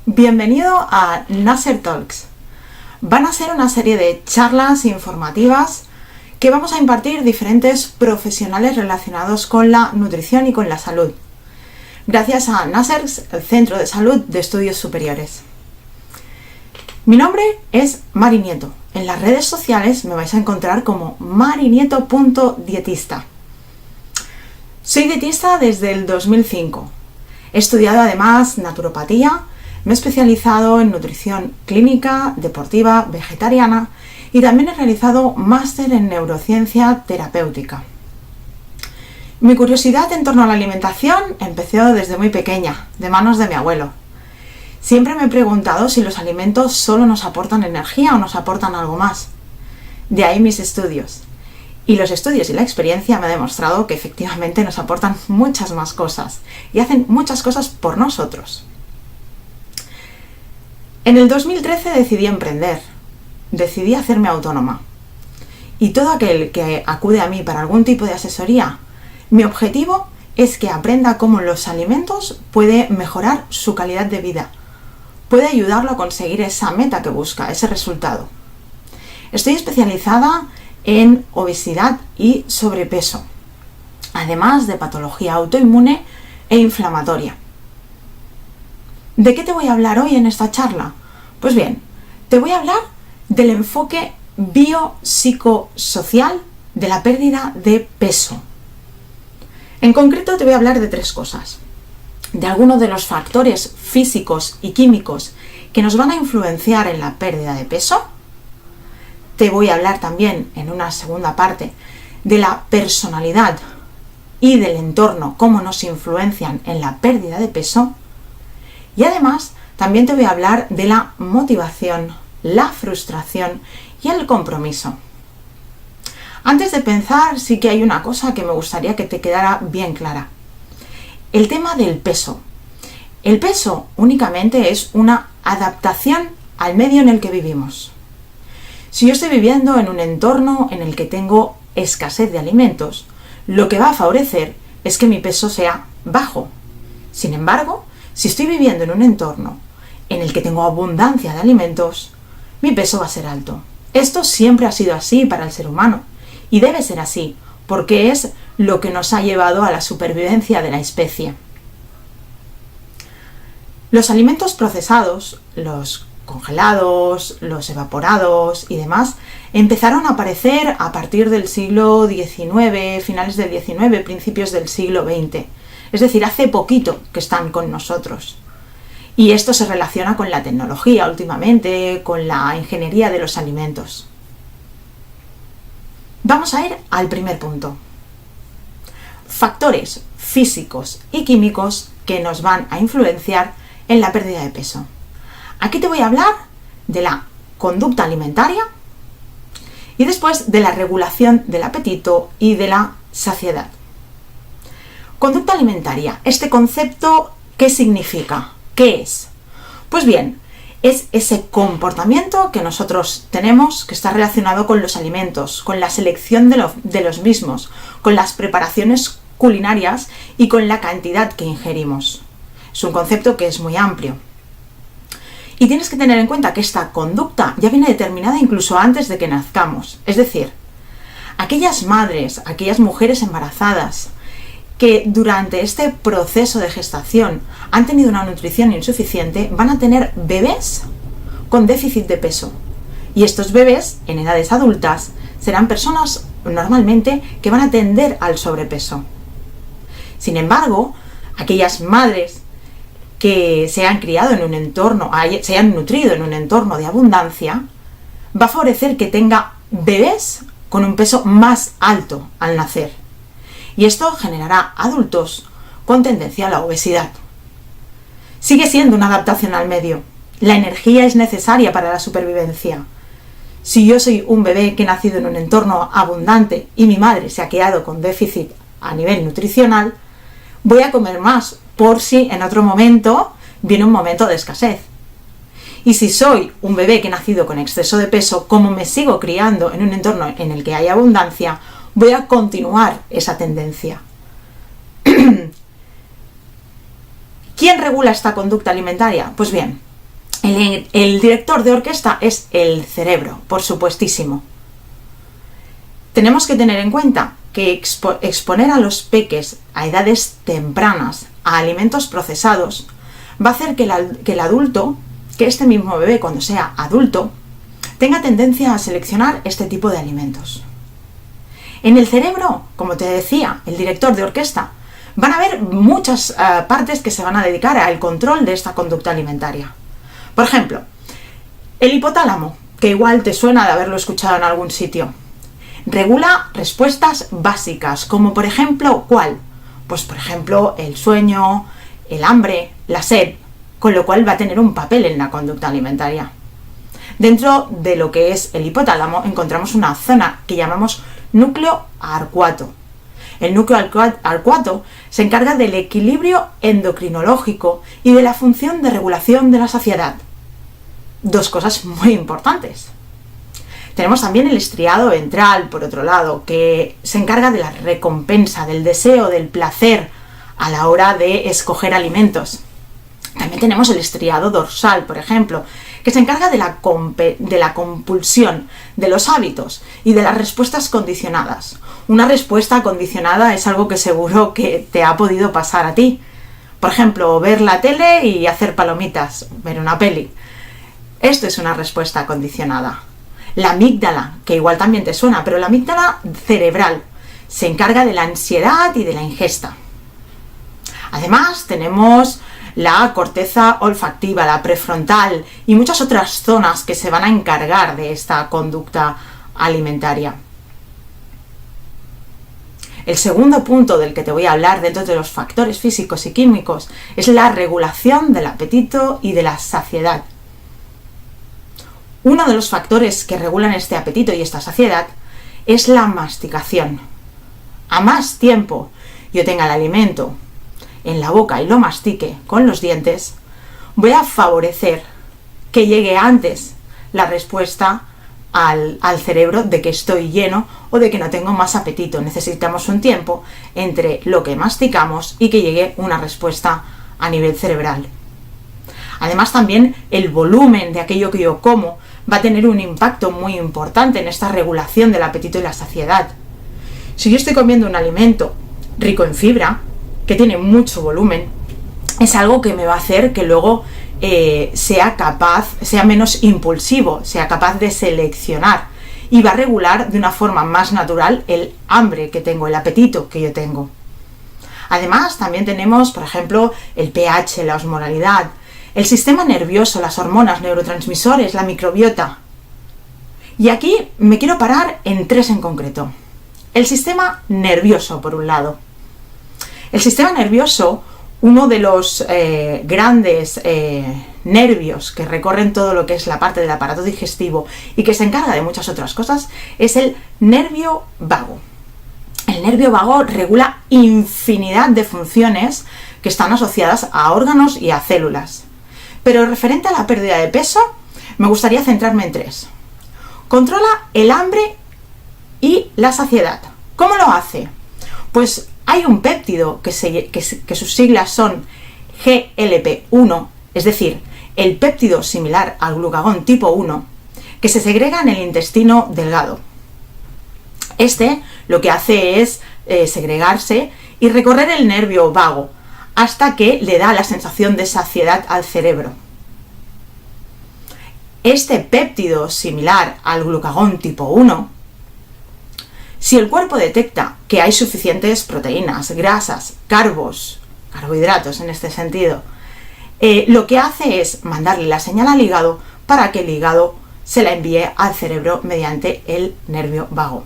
Bienvenido a Nasser Talks. Van a ser una serie de charlas informativas que vamos a impartir diferentes profesionales relacionados con la nutrición y con la salud, gracias a Nasser, el Centro de Salud de Estudios Superiores. Mi nombre es Mari Nieto. En las redes sociales me vais a encontrar como marinieto.dietista. Soy dietista desde el 2005. He estudiado además naturopatía, me he especializado en nutrición clínica, deportiva, vegetariana y también he realizado máster en neurociencia terapéutica. Mi curiosidad en torno a la alimentación empezó desde muy pequeña, de manos de mi abuelo. Siempre me he preguntado si los alimentos solo nos aportan energía o nos aportan algo más. De ahí mis estudios. Y los estudios y la experiencia me han demostrado que efectivamente nos aportan muchas más cosas y hacen muchas cosas por nosotros. En el 2013 decidí emprender, decidí hacerme autónoma. Y todo aquel que acude a mí para algún tipo de asesoría, mi objetivo es que aprenda cómo los alimentos pueden mejorar su calidad de vida, puede ayudarlo a conseguir esa meta que busca, ese resultado. Estoy especializada en obesidad y sobrepeso, además de patología autoinmune e inflamatoria. ¿De qué te voy a hablar hoy en esta charla? Pues bien, te voy a hablar del enfoque biopsicosocial de la pérdida de peso. En concreto te voy a hablar de tres cosas. De algunos de los factores físicos y químicos que nos van a influenciar en la pérdida de peso. Te voy a hablar también en una segunda parte de la personalidad y del entorno, cómo nos influencian en la pérdida de peso. Y además también te voy a hablar de la motivación, la frustración y el compromiso. Antes de pensar, sí que hay una cosa que me gustaría que te quedara bien clara. El tema del peso. El peso únicamente es una adaptación al medio en el que vivimos. Si yo estoy viviendo en un entorno en el que tengo escasez de alimentos, lo que va a favorecer es que mi peso sea bajo. Sin embargo, si estoy viviendo en un entorno en el que tengo abundancia de alimentos, mi peso va a ser alto. Esto siempre ha sido así para el ser humano y debe ser así porque es lo que nos ha llevado a la supervivencia de la especie. Los alimentos procesados, los congelados, los evaporados y demás, empezaron a aparecer a partir del siglo XIX, finales del XIX, principios del siglo XX. Es decir, hace poquito que están con nosotros. Y esto se relaciona con la tecnología últimamente, con la ingeniería de los alimentos. Vamos a ir al primer punto. Factores físicos y químicos que nos van a influenciar en la pérdida de peso. Aquí te voy a hablar de la conducta alimentaria y después de la regulación del apetito y de la saciedad. Conducta alimentaria. Este concepto, ¿qué significa? ¿Qué es? Pues bien, es ese comportamiento que nosotros tenemos que está relacionado con los alimentos, con la selección de los mismos, con las preparaciones culinarias y con la cantidad que ingerimos. Es un concepto que es muy amplio. Y tienes que tener en cuenta que esta conducta ya viene determinada incluso antes de que nazcamos. Es decir, aquellas madres, aquellas mujeres embarazadas que durante este proceso de gestación han tenido una nutrición insuficiente van a tener bebés con déficit de peso. Y estos bebés en edades adultas serán personas normalmente que van a tender al sobrepeso. Sin embargo, aquellas madres que se han criado en un entorno, se han nutrido en un entorno de abundancia, va a favorecer que tenga bebés con un peso más alto al nacer. Y esto generará adultos con tendencia a la obesidad. Sigue siendo una adaptación al medio. La energía es necesaria para la supervivencia. Si yo soy un bebé que ha nacido en un entorno abundante y mi madre se ha criado con déficit a nivel nutricional, voy a comer más por si en otro momento viene un momento de escasez. Y si soy un bebé que ha nacido con exceso de peso, como me sigo criando en un entorno en el que hay abundancia, voy a continuar esa tendencia. ¿Quién regula esta conducta alimentaria? Pues bien, El director de orquesta es el cerebro, por supuestísimo. Tenemos que tener en cuenta que exponer a los peques a edades tempranas a alimentos procesados va a hacer que el adulto, que este mismo bebé cuando sea adulto, tenga tendencia a seleccionar este tipo de alimentos. En el cerebro, como te decía, el director de orquesta, van a haber muchas partes que se van a dedicar al control de esta conducta alimentaria. Por ejemplo, el hipotálamo, que igual te suena de haberlo escuchado en algún sitio, regula respuestas básicas, como por ejemplo, ¿cuál? Pues por ejemplo, el sueño, el hambre, la sed, con lo cual va a tener un papel en la conducta alimentaria. Dentro de lo que es el hipotálamo encontramos una zona que llamamos núcleo arcuato. El núcleo arcuato se encarga del equilibrio endocrinológico y de la función de regulación de la saciedad. Dos cosas muy importantes. Tenemos también el estriado ventral, por otro lado, que se encarga de la recompensa, del deseo, del placer a la hora de escoger alimentos. También tenemos el estriado dorsal, por ejemplo, que se encarga de la compulsión, de los hábitos y de las respuestas condicionadas. Una respuesta condicionada es algo que seguro que te ha podido pasar a ti. Por ejemplo, ver la tele y hacer palomitas, ver una peli. Esto es una respuesta condicionada. La amígdala, que igual también te suena, pero la amígdala cerebral se encarga de la ansiedad y de la ingesta. Además, tenemos la corteza olfactiva, la prefrontal y muchas otras zonas que se van a encargar de esta conducta alimentaria. El segundo punto del que te voy a hablar dentro de los factores físicos y químicos es la regulación del apetito y de la saciedad. Uno de los factores que regulan este apetito y esta saciedad es la masticación. A más tiempo yo tenga el alimento en la boca y lo mastique con los dientes, voy a favorecer que llegue antes la respuesta al cerebro de que estoy lleno o de que no tengo más apetito. Necesitamos un tiempo entre lo que masticamos y que llegue una respuesta a nivel cerebral. Además, también el volumen de aquello que yo como va a tener un impacto muy importante en esta regulación del apetito y la saciedad. Si yo estoy comiendo un alimento rico en fibra, que tiene mucho volumen, es algo que me va a hacer que luego sea menos impulsivo, sea capaz de seleccionar y va a regular de una forma más natural el hambre que tengo, el apetito que yo tengo. Además, también tenemos, por ejemplo, el pH, la osmolalidad, el sistema nervioso, las hormonas, neurotransmisores, la microbiota. Y aquí me quiero parar en tres en concreto. El sistema nervioso, por un lado. El sistema nervioso, uno de los grandes nervios que recorren todo lo que es la parte del aparato digestivo y que se encarga de muchas otras cosas, es el nervio vago. El nervio vago regula infinidad de funciones que están asociadas a órganos y a células. Pero referente a la pérdida de peso, me gustaría centrarme en tres. Controla el hambre y la saciedad. ¿Cómo lo hace? Pues hay un péptido que sus siglas son GLP-1, es decir, el péptido similar al glucagón tipo 1, que se segrega en el intestino delgado. Este lo que hace es segregarse y recorrer el nervio vago hasta que le da la sensación de saciedad al cerebro. Este péptido similar al glucagón tipo 1, si el cuerpo detecta que hay suficientes proteínas, grasas, carbohidratos en este sentido, lo que hace es mandarle la señal al hígado para que el hígado se la envíe al cerebro mediante el nervio vago.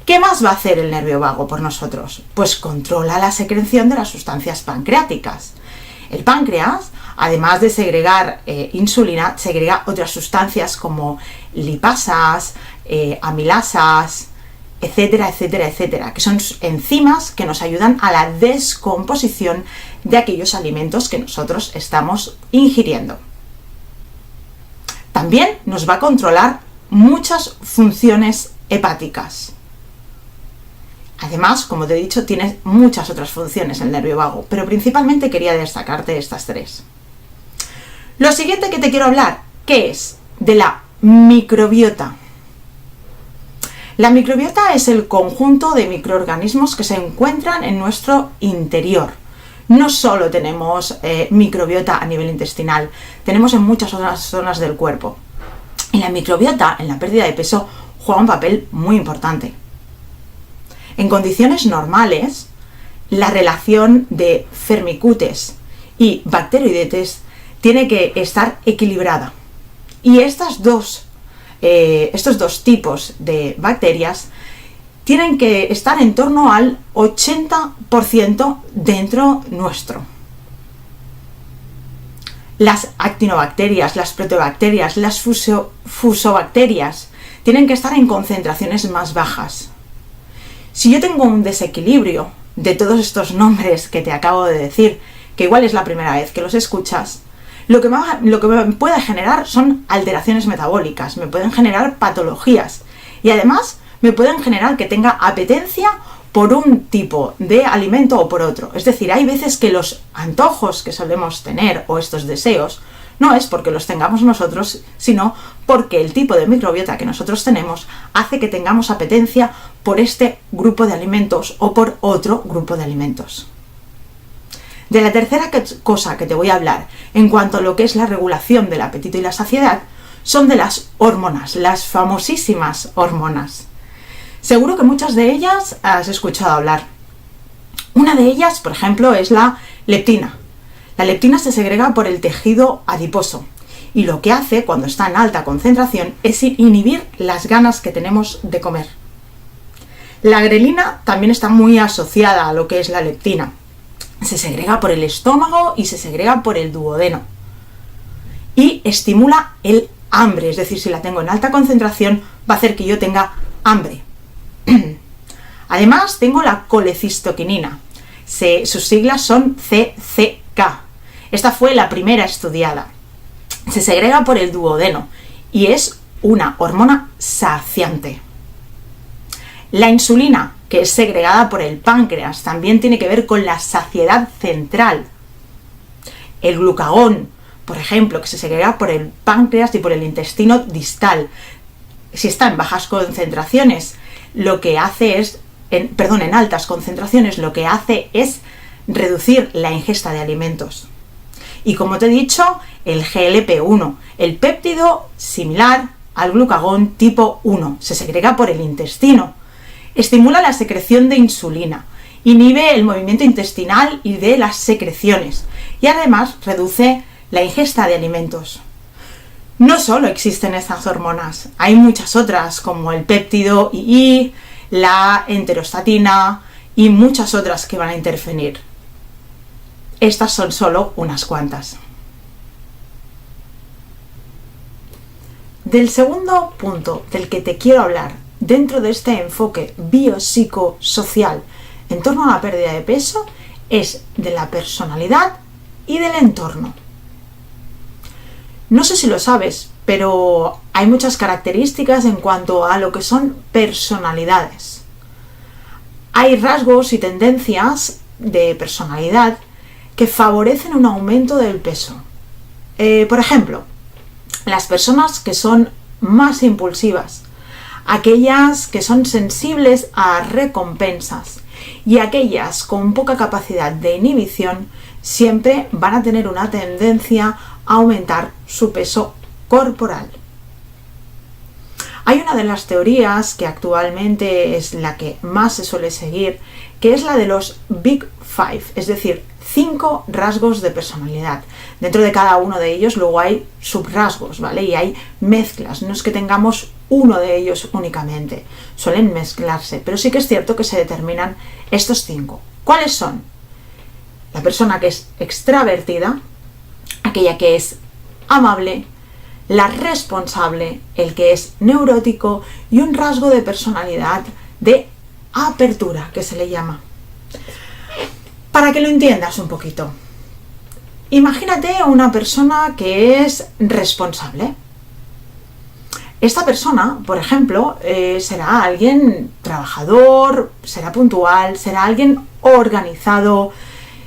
¿Qué más va a hacer el nervio vago por nosotros? Pues controla la secreción de las sustancias pancreáticas. El páncreas, además de segregar insulina, segrega otras sustancias como lipasas, amilasas, etcétera, etcétera, etcétera, que son enzimas que nos ayudan a la descomposición de aquellos alimentos que nosotros estamos ingiriendo. También nos va a controlar muchas funciones hepáticas. Además, como te he dicho, tiene muchas otras funciones el nervio vago, pero principalmente quería destacarte estas tres. Lo siguiente que te quiero hablar, ¿qué es? De la microbiota. La microbiota es el conjunto de microorganismos que se encuentran en nuestro interior. No solo tenemos microbiota a nivel intestinal, tenemos en muchas otras zonas del cuerpo. Y la microbiota, en la pérdida de peso, juega un papel muy importante. En condiciones normales, la relación de firmicutes y bacteroidetes tiene que estar equilibrada. Y estos dos tipos de bacterias tienen que estar en torno al 80% dentro nuestro. Las actinobacterias, las proteobacterias, las fusobacterias tienen que estar en concentraciones más bajas. Si yo tengo un desequilibrio de todos estos nombres que te acabo de decir, que igual es la primera vez que los escuchas, lo que me puede generar son alteraciones metabólicas, me pueden generar patologías y además me pueden generar que tenga apetencia por un tipo de alimento o por otro. Es decir, hay veces que los antojos que solemos tener o estos deseos no es porque los tengamos nosotros, sino porque el tipo de microbiota que nosotros tenemos hace que tengamos apetencia por este grupo de alimentos o por otro grupo de alimentos. De la tercera cosa que te voy a hablar en cuanto a lo que es la regulación del apetito y la saciedad son de las hormonas, las famosísimas hormonas. Seguro que muchas de ellas has escuchado hablar. Una de ellas, por ejemplo, es la leptina. La leptina se segrega por el tejido adiposo y lo que hace cuando está en alta concentración es inhibir las ganas que tenemos de comer. La grelina también está muy asociada a lo que es la leptina. Se segrega por el estómago y se segrega por el duodeno. Y estimula el hambre, es decir, si la tengo en alta concentración va a hacer que yo tenga hambre. Además tengo la colecistoquinina. Sus siglas son CCK. Esta fue la primera estudiada. Se segrega por el duodeno y es una hormona saciante. La insulina, que es segregada por el páncreas, también tiene que ver con la saciedad central. El glucagón, por ejemplo, que se segrega por el páncreas y por el intestino distal. Si está en bajas concentraciones, lo que hace es, en altas concentraciones, lo que hace es reducir la ingesta de alimentos. Y como te he dicho, el GLP-1, el péptido similar al glucagón tipo 1, se segrega por el intestino. Estimula la secreción de insulina, inhibe el movimiento intestinal y de las secreciones y además reduce la ingesta de alimentos. No solo existen estas hormonas, hay muchas otras como el péptido II, la enterostatina y muchas otras que van a intervenir. Estas son solo unas cuantas. Del segundo punto del que te quiero hablar dentro de este enfoque biopsicosocial en torno a la pérdida de peso es de la personalidad y del entorno. No sé si lo sabes, pero hay muchas características en cuanto a lo que son personalidades. Hay rasgos y tendencias de personalidad que favorecen un aumento del peso. Por ejemplo, las personas que son más impulsivas, aquellas que son sensibles a recompensas y aquellas con poca capacidad de inhibición siempre van a tener una tendencia a aumentar su peso corporal. Hay una de las teorías que actualmente es la que más se suele seguir, que es la de los Big Five, es decir, 5 rasgos de personalidad. Dentro de cada uno de ellos luego hay subrasgos, ¿vale? Y hay mezclas, no es que tengamos uno de ellos únicamente, suelen mezclarse, pero sí que es cierto que se determinan estos 5. ¿Cuáles son? La persona que es extravertida, aquella que es amable, la responsable, el que es neurótico y un rasgo de personalidad de apertura, que se le llama. Para que lo entiendas un poquito, imagínate una persona que es responsable. Esta persona, por ejemplo, será alguien trabajador, será puntual, será alguien organizado,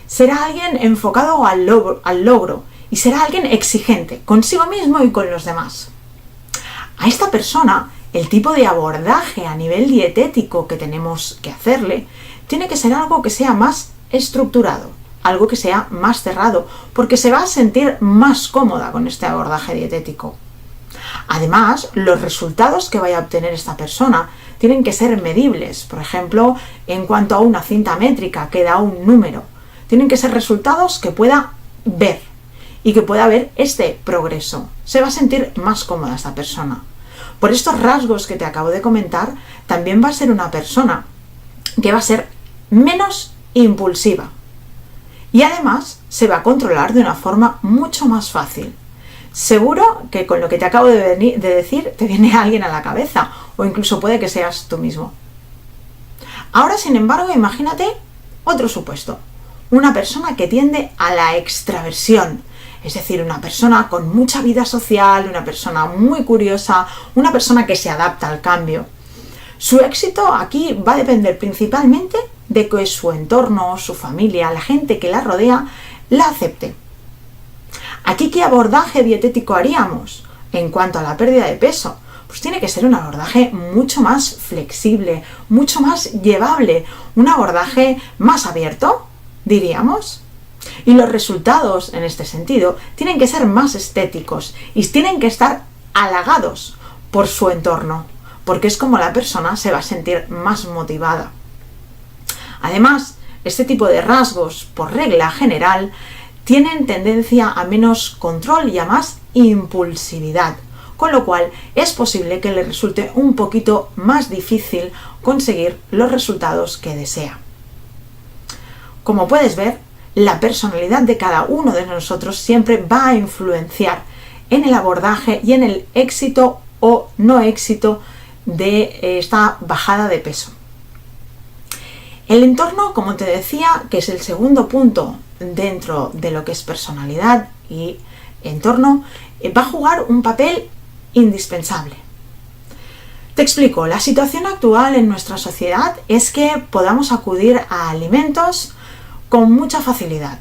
será alguien enfocado al logro y será alguien exigente consigo mismo y con los demás. A esta persona, el tipo de abordaje a nivel dietético que tenemos que hacerle tiene que ser algo que sea más estructurado, algo que sea más cerrado, porque se va a sentir más cómoda con este abordaje dietético. Además, los resultados que vaya a obtener esta persona tienen que ser medibles. Por ejemplo, en cuanto a una cinta métrica que da un número, tienen que ser resultados que pueda ver y que pueda ver este progreso. Se va a sentir más cómoda esta persona. Por estos rasgos que te acabo de comentar, también va a ser una persona que va a ser menos impulsiva y además se va a controlar de una forma mucho más fácil. Seguro que con lo que te acabo de decir te viene alguien a la cabeza, o incluso puede que seas tú mismo. Ahora, sin embargo, imagínate otro supuesto. Una persona que tiende a la extraversión, es decir, una persona con mucha vida social, una persona muy curiosa, una persona que se adapta al cambio. Su éxito aquí va a depender principalmente de que su entorno, su familia, la gente que la rodea, la acepte. ¿Aquí qué abordaje dietético haríamos en cuanto a la pérdida de peso? Pues tiene que ser un abordaje mucho más flexible, mucho más llevable, un abordaje más abierto, diríamos. Y los resultados, en este sentido, tienen que ser más estéticos y tienen que estar halagados por su entorno, porque es como la persona se va a sentir más motivada. Además, este tipo de rasgos, por regla general, tienen tendencia a menos control y a más impulsividad, con lo cual es posible que le resulte un poquito más difícil conseguir los resultados que desea. Como puedes ver, la personalidad de cada uno de nosotros siempre va a influenciar en el abordaje y en el éxito o no éxito de esta bajada de peso. El entorno, como te decía, que es el segundo punto dentro de lo que es personalidad y entorno, va a jugar un papel indispensable. Te explico, la situación actual en nuestra sociedad es que podamos acudir a alimentos con mucha facilidad.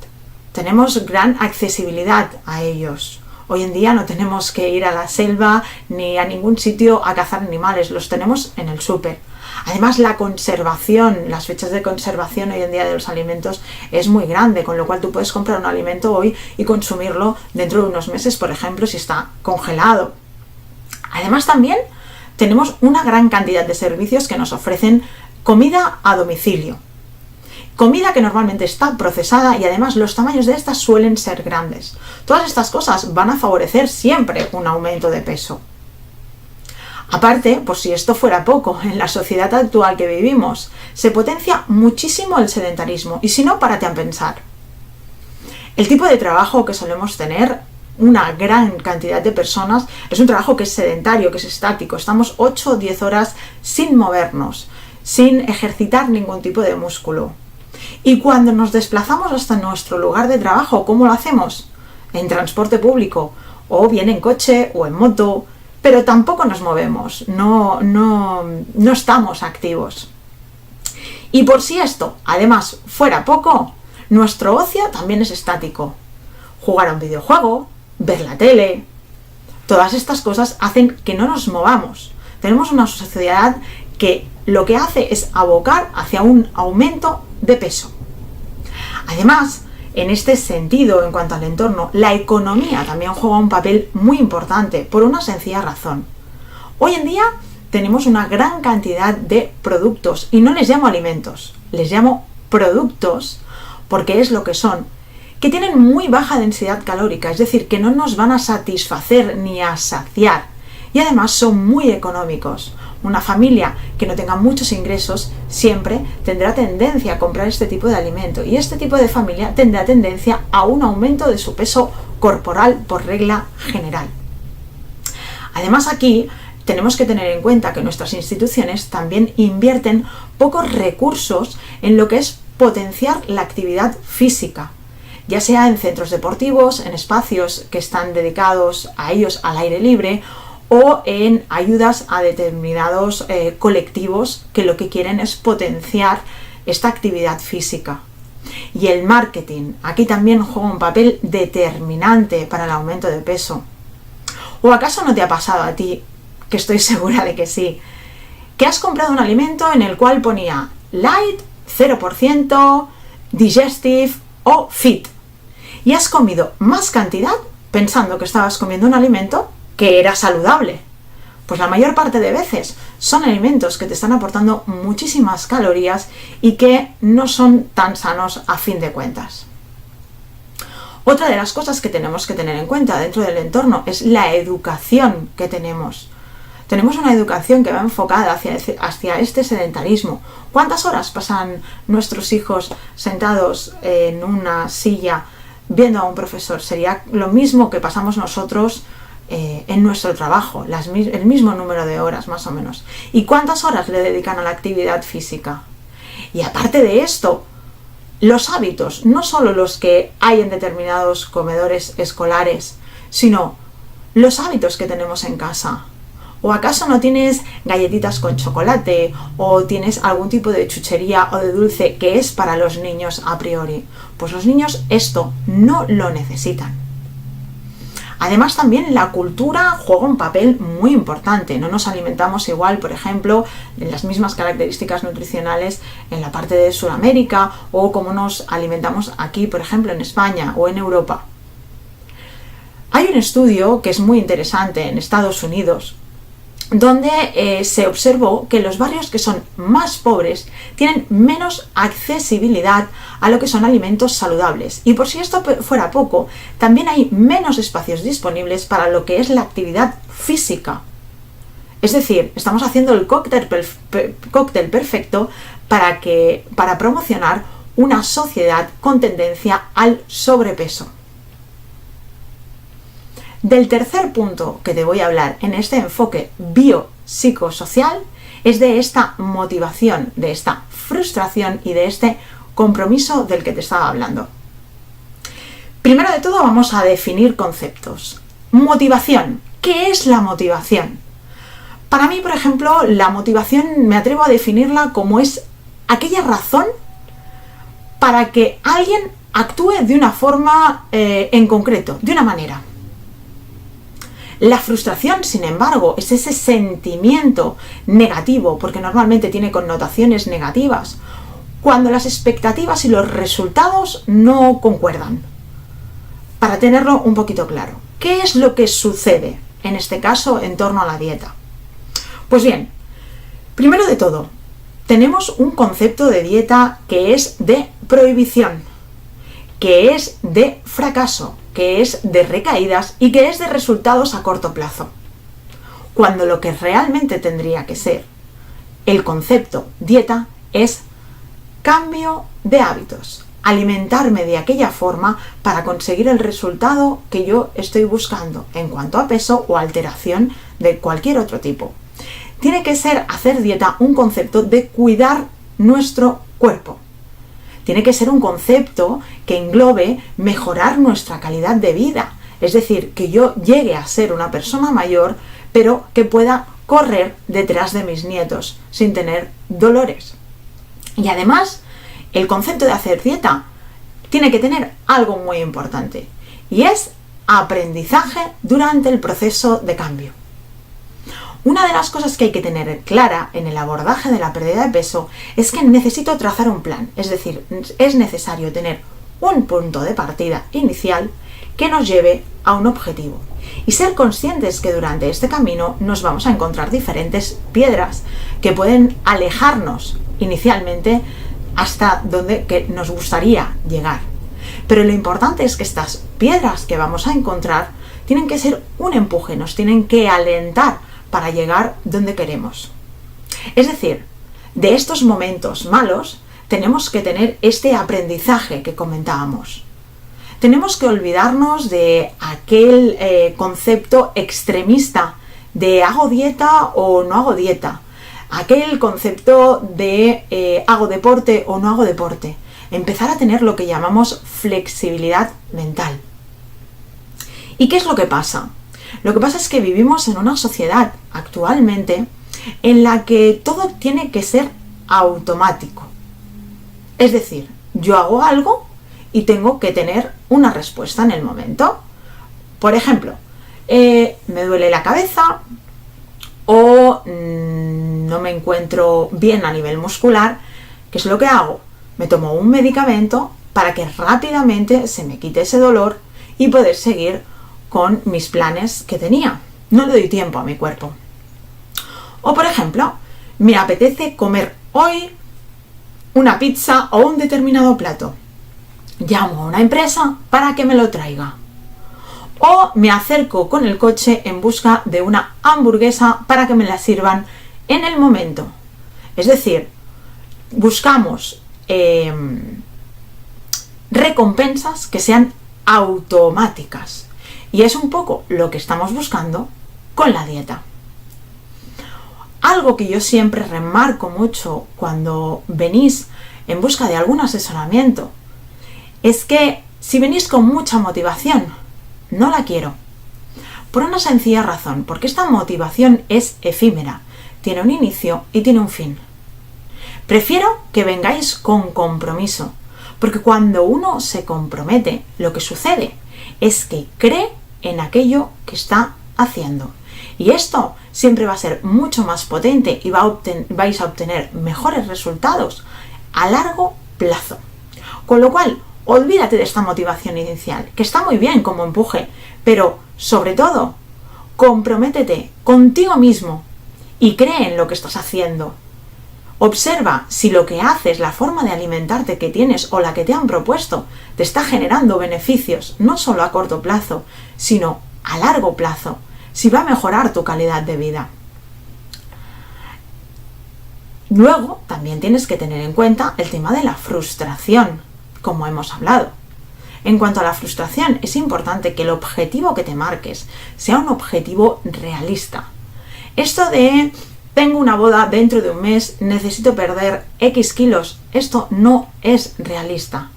Tenemos gran accesibilidad a ellos. Hoy en día no tenemos que ir a la selva ni a ningún sitio a cazar animales, los tenemos en el súper. Además, la conservación, las fechas de conservación hoy en día de los alimentos es muy grande, con lo cual tú puedes comprar un alimento hoy y consumirlo dentro de unos meses, por ejemplo, si está congelado. Además, también tenemos una gran cantidad de servicios que nos ofrecen comida a domicilio. Comida que normalmente está procesada y además los tamaños de estas suelen ser grandes. Todas estas cosas van a favorecer siempre un aumento de peso. Aparte, por si esto fuera poco, en la sociedad actual que vivimos se potencia muchísimo el sedentarismo y si no, párate a pensar. El tipo de trabajo que solemos tener, una gran cantidad de personas, es un trabajo que es sedentario, que es estático. Estamos 8 o 10 horas sin movernos, sin ejercitar ningún tipo de músculo. Y cuando nos desplazamos hasta nuestro lugar de trabajo, ¿cómo lo hacemos? En transporte público, o bien en coche o en moto, pero tampoco nos movemos, no estamos activos. Y por si esto, además, fuera poco, nuestro ocio también es estático. Jugar a un videojuego, ver la tele, todas estas cosas hacen que no nos movamos. Tenemos una sociedad que lo que hace es abocar hacia un aumento de peso. Además, en este sentido, en cuanto al entorno, la economía también juega un papel muy importante por una sencilla razón. Hoy en día tenemos una gran cantidad de productos y no les llamo alimentos, les llamo productos porque es lo que son, que tienen muy baja densidad calórica, es decir, que no nos van a satisfacer ni a saciar y además son muy económicos. Una familia que no tenga muchos ingresos siempre tendrá tendencia a comprar este tipo de alimento y este tipo de familia tendrá tendencia a un aumento de su peso corporal por regla general. Además, aquí tenemos que tener en cuenta que nuestras instituciones también invierten pocos recursos en lo que es potenciar la actividad física, ya sea en centros deportivos, en espacios que están dedicados a ellos al aire libre o en ayudas a determinados colectivos que lo que quieren es potenciar esta actividad física. Y el marketing, aquí también juega un papel determinante para el aumento de peso. ¿O acaso no te ha pasado a ti, que estoy segura de que sí, que has comprado un alimento en el cual ponía light, 0%, digestive o fit, y has comido más cantidad pensando que estabas comiendo un alimento que era saludable? Pues la mayor parte de veces son alimentos que te están aportando muchísimas calorías y que no son tan sanos a fin de cuentas. Otra de las cosas que tenemos que tener en cuenta dentro del entorno es la educación que tenemos. Tenemos una educación que va enfocada hacia este sedentarismo. ¿Cuántas horas pasan nuestros hijos sentados en una silla viendo a un profesor? Sería lo mismo que pasamos nosotros en nuestro trabajo, el mismo número de horas más o menos. ¿Y cuántas horas le dedican a la actividad física? Y aparte de esto, los hábitos, no solo los que hay en determinados comedores escolares, sino los hábitos que tenemos en casa. ¿O acaso no tienes galletitas con chocolate o tienes algún tipo de chuchería o de dulce que es para los niños a priori? Pues los niños esto no lo necesitan. Además, también la cultura juega un papel muy importante. No nos alimentamos igual, por ejemplo, en las mismas características nutricionales en la parte de Sudamérica o como nos alimentamos aquí, por ejemplo, en España o en Europa. Hay un estudio que es muy interesante en Estados Unidos, donde se observó que los barrios que son más pobres tienen menos accesibilidad a lo que son alimentos saludables. Y por si esto fuera poco, también hay menos espacios disponibles para lo que es la actividad física. Es decir, estamos haciendo el cóctel perfecto para promocionar una sociedad con tendencia al sobrepeso. Del tercer punto que te voy a hablar en este enfoque biopsicosocial es de esta motivación, de esta frustración y de este compromiso del que te estaba hablando. Primero de todo vamos a definir conceptos. Motivación. ¿Qué es la motivación? Para mí, por ejemplo, la motivación me atrevo a definirla como es aquella razón para que alguien actúe de una forma en concreto, de una manera. La frustración, sin embargo, es ese sentimiento negativo, porque normalmente tiene connotaciones negativas, cuando las expectativas y los resultados no concuerdan. Para tenerlo un poquito claro, ¿qué es lo que sucede en este caso en torno a la dieta? Pues bien, primero de todo, tenemos un concepto de dieta que es de prohibición, que es de fracaso, que es de recaídas y que es de resultados a corto plazo. Cuando lo que realmente tendría que ser el concepto dieta es cambio de hábitos, alimentarme de aquella forma para conseguir el resultado que yo estoy buscando en cuanto a peso o alteración de cualquier otro tipo. Tiene que ser hacer dieta un concepto de cuidar nuestro cuerpo. Tiene que ser un concepto que englobe mejorar nuestra calidad de vida. Es decir, que yo llegue a ser una persona mayor, pero que pueda correr detrás de mis nietos sin tener dolores. Y además, el concepto de hacer dieta tiene que tener algo muy importante, y es aprendizaje durante el proceso de cambio. Una de las cosas que hay que tener clara en el abordaje de la pérdida de peso es que necesito trazar un plan, es decir, es necesario tener un punto de partida inicial que nos lleve a un objetivo y ser conscientes que durante este camino nos vamos a encontrar diferentes piedras que pueden alejarnos inicialmente hasta donde que nos gustaría llegar. Pero lo importante es que estas piedras que vamos a encontrar tienen que ser un empuje, nos tienen que alentar para llegar donde queremos. Es decir, de estos momentos malos tenemos que tener este aprendizaje que comentábamos. Tenemos que olvidarnos de aquel concepto extremista de hago dieta o no hago dieta, aquel concepto de hago deporte o no hago deporte. Empezar a tener lo que llamamos flexibilidad mental. ¿Y qué es lo que pasa? Lo que pasa es que vivimos en una sociedad actualmente en la que todo tiene que ser automático. Es decir, yo hago algo y tengo que tener una respuesta en el momento. Por ejemplo, me duele la cabeza o no me encuentro bien a nivel muscular. ¿Qué es lo que hago? Me tomo un medicamento para que rápidamente se me quite ese dolor y poder seguir con mis planes que tenía. No le doy tiempo a mi cuerpo. O por ejemplo, me apetece comer hoy una pizza o un determinado plato. Llamo a una empresa para que me lo traiga. O me acerco con el coche en busca de una hamburguesa para que me la sirvan en el momento. Es decir, buscamos recompensas que sean automáticas. Y es un poco lo que estamos buscando con la dieta. Algo que yo siempre remarco mucho cuando venís en busca de algún asesoramiento es que si venís con mucha motivación, no la quiero. Por una sencilla razón, porque esta motivación es efímera, tiene un inicio y tiene un fin. Prefiero que vengáis con compromiso, porque cuando uno se compromete, lo que sucede es que cree en aquello que está haciendo. Y esto siempre va a ser mucho más potente y vais a obtener mejores resultados a largo plazo. Con lo cual, olvídate de esta motivación inicial, que está muy bien como empuje, pero sobre todo, comprométete contigo mismo y cree en lo que estás haciendo. Observa si lo que haces, la forma de alimentarte que tienes o la que te han propuesto, te está generando beneficios, no solo a corto plazo, sino a largo plazo, si va a mejorar tu calidad de vida. Luego, también tienes que tener en cuenta el tema de la frustración, como hemos hablado. En cuanto a la frustración, es importante que el objetivo que te marques sea un objetivo realista. Esto de tengo una boda dentro de un mes, necesito perder X kilos, esto no es realista.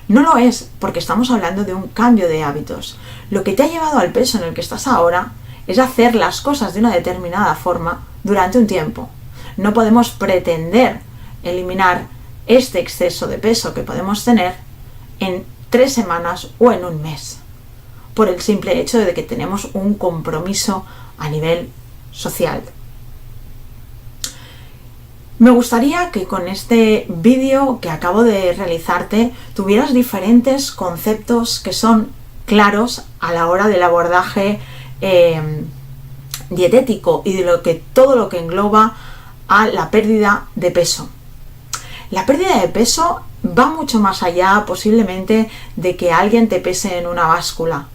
No lo es porque estamos hablando de un cambio de hábitos. Lo que te ha llevado al peso en el que estás ahora es hacer las cosas de una determinada forma durante un tiempo. No podemos pretender eliminar este exceso de peso que podemos tener en 3 semanas o en un mes, por el simple hecho de que tenemos un compromiso a nivel social. Me gustaría que con este vídeo que acabo de realizarte tuvieras diferentes conceptos que son claros a la hora del abordaje dietético y de todo lo que engloba a la pérdida de peso. La pérdida de peso va mucho más allá posiblemente de que alguien te pese en una báscula.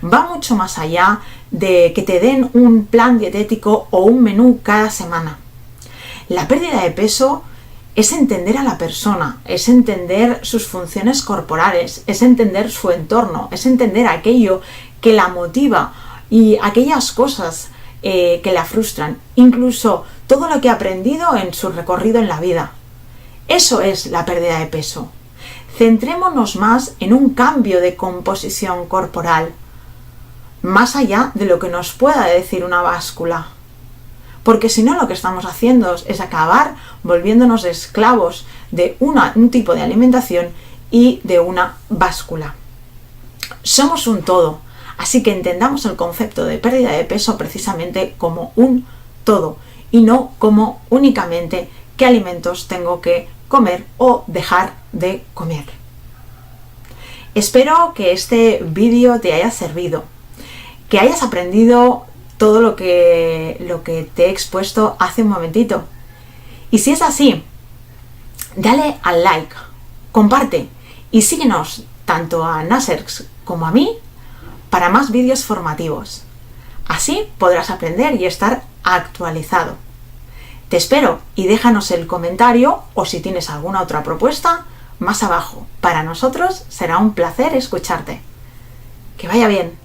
Va mucho más allá de que te den un plan dietético o un menú cada semana. La pérdida de peso es entender a la persona, es entender sus funciones corporales, es entender su entorno, es entender aquello que la motiva y aquellas cosas que la frustran, incluso todo lo que ha aprendido en su recorrido en la vida. Eso es la pérdida de peso. Centrémonos más en un cambio de composición corporal, más allá de lo que nos pueda decir una báscula. Porque si no, lo que estamos haciendo es acabar volviéndonos esclavos de un tipo de alimentación y de una báscula. Somos un todo, así que entendamos el concepto de pérdida de peso precisamente como un todo y no como únicamente qué alimentos tengo que comer o dejar de comer. Espero que este vídeo te haya servido, que hayas aprendido todo lo que te he expuesto hace un momentito. Y si es así, dale al like, comparte y síguenos tanto a Nasserx como a mí para más vídeos formativos. Así podrás aprender y estar actualizado. Te espero y déjanos el comentario o si tienes alguna otra propuesta más abajo. Para nosotros será un placer escucharte. Que vaya bien.